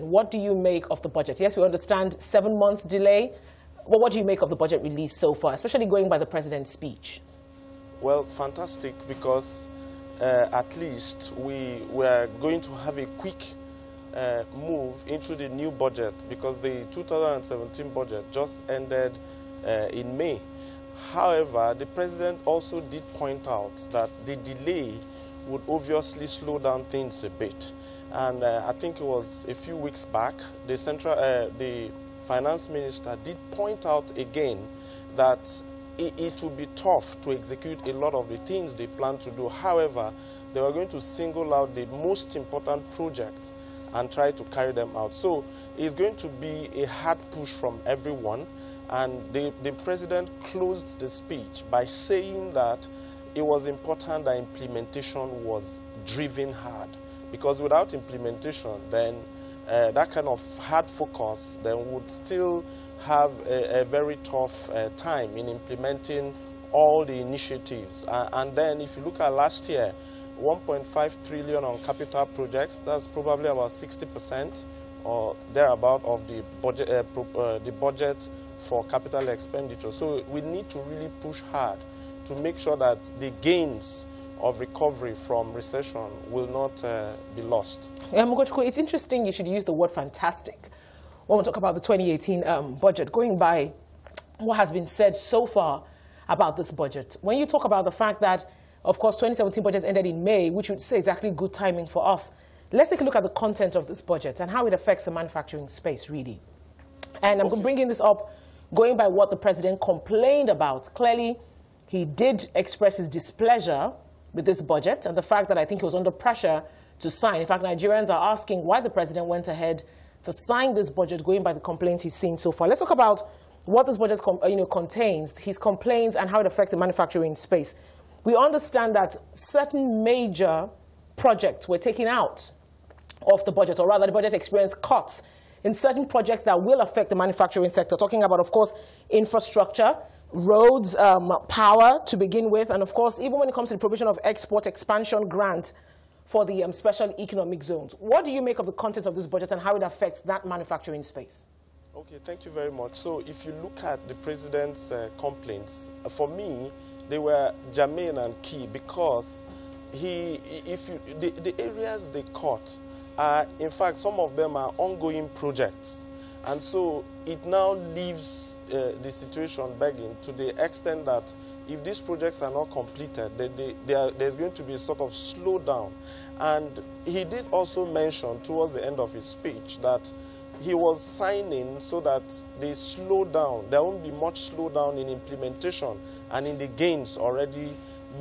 What do you make of the budget? Yes, we understand 7 months delay. Well, what do you make of the budget release so far, especially going by the president's speech? Well, fantastic, because at least we are going to have a quick move into the new budget, because the 2017 budget just ended in May. However, the president also did point out that the delay would obviously slow down things a bit. And I think it was a few weeks back, the finance minister did point out again that it would be tough to execute a lot of the things they plan to do. However, they were going to single out the most important projects and try to carry them out. So it's going to be a hard push from everyone. And the president closed the speech by saying that it was important that implementation was driven hard. Because without implementation, then that kind of hard focus then would still have a very tough time in implementing all the initiatives. And then if you look at last year, 1.5 trillion on capital projects, that's probably about 60% or thereabout of the budget for capital expenditure. So we need to really push hard to make sure that the gains of recovery from recession will not be lost. Yeah, Ugochukwu, it's interesting you should use the word fantastic when we talk about the 2018 budget, going by what has been said so far about this budget. When you talk about the fact that, of course, 2017 budget ended in May, which would say exactly good timing for us, let's take a look at the content of this budget and how it affects the manufacturing space, really. And I'm bringing this up going by what the president complained about. Clearly, he did express his displeasure with this budget and the fact that I think he was under pressure to sign. In fact, Nigerians are asking why the president went ahead to sign this budget, going by the complaints he's seen so far. Let's talk about what this budget contains, his complaints, and how it affects the manufacturing space. We understand that certain major projects were taken out of the budget, or rather the budget experienced cuts in certain projects that will affect the manufacturing sector. Talking about, of course, infrastructure, roads, power to begin with, and of course, even when it comes to the provision of export expansion grant for the special economic zones. What do you make of the content of this budget and how it affects that manufacturing space? Okay, thank you very much. So if you look at the president's complaints, for me, they were germane and key, because the areas they cut are, in fact, some of them are ongoing projects. And so it now leaves the situation begging to the extent that if these projects are not completed, there's going to be a sort of slowdown. And he did also mention towards the end of his speech that he was signing so that they slow down. There won't be much slowdown in implementation and in the gains already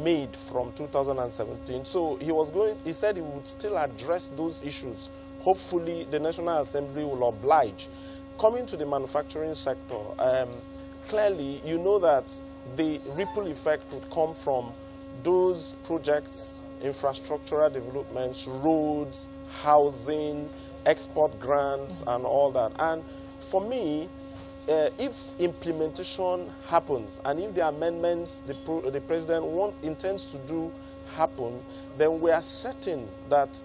made from 2017. So he said he would still address those issues. Hopefully the National Assembly will oblige. Coming to the manufacturing sector, clearly you know that the ripple effect would come from those projects, infrastructural developments, roads, housing, export grants, and all that. And for me, if implementation happens, and if the amendments the president intends to do happen, then we are certain that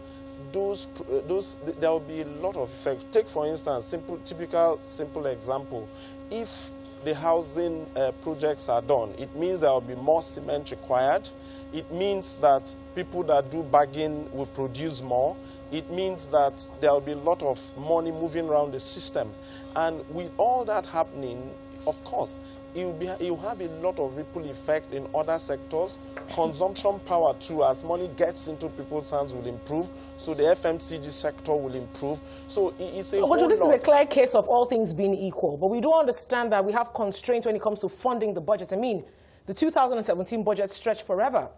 there will be a lot of effects. Take, for instance, simple example. If the housing projects are done, it means there will be more cement required. It means that people that do bagging will produce more. It means that there will be a lot of money moving around the system. And with all that happening, of course, it will have a lot of ripple effect in other sectors. Consumption power too, as money gets into people's hands, will improve. So the FMCG sector will improve. So it's a whole lot. This is a clear case of all things being equal. But we do understand that we have constraints when it comes to funding the budget. I mean, the 2017 budget stretched forever.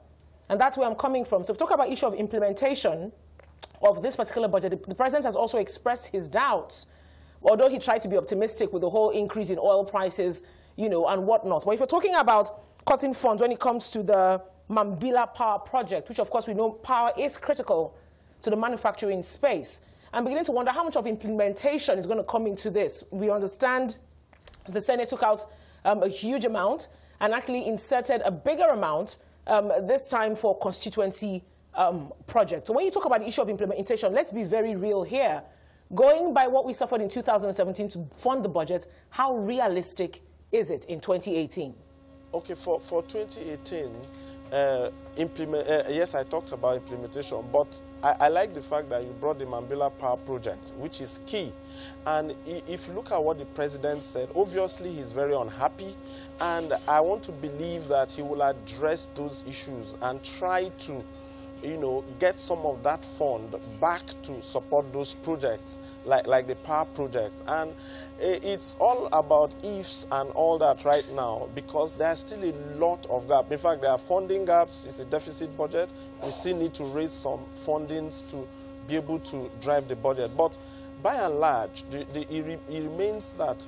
And that's where I'm coming from. So if we talk about issue of implementation of this particular budget, the president has also expressed his doubts, although he tried to be optimistic with the whole increase in oil prices, and whatnot. But if we're talking about cutting funds when it comes to the Mambila power project, which of course we know power is critical to the manufacturing space, I'm beginning to wonder how much of implementation is going to come into this. We understand the Senate took out a huge amount and actually inserted a bigger amount this time for constituency project. So when you talk about the issue of implementation, let's be very real here. Going by what we suffered in 2017 to fund the budget, how realistic is it in 2018? Okay, for 2018, yes, I talked about implementation, but I like the fact that you brought the Mambila Power Project, which is key. And if you look at what the president said, obviously he's very unhappy, and I want to believe that he will address those issues and try to, get some of that fund back to support those projects, like the power projects. And it's all about ifs and all that right now, because there's still a lot of gap. In fact, there are funding gaps. It's a deficit budget. We still need to raise some fundings to be able to drive the budget. But by and large, it remains that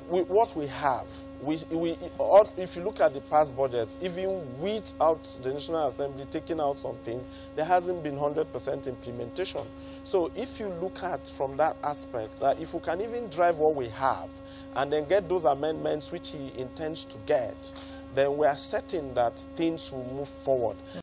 what we have, if you look at the past budgets, even without the National Assembly taking out some things, there hasn't been 100% implementation. So if you look at from that aspect, if we can even drive what we have and then get those amendments which he intends to get, then we are certain that things will move forward.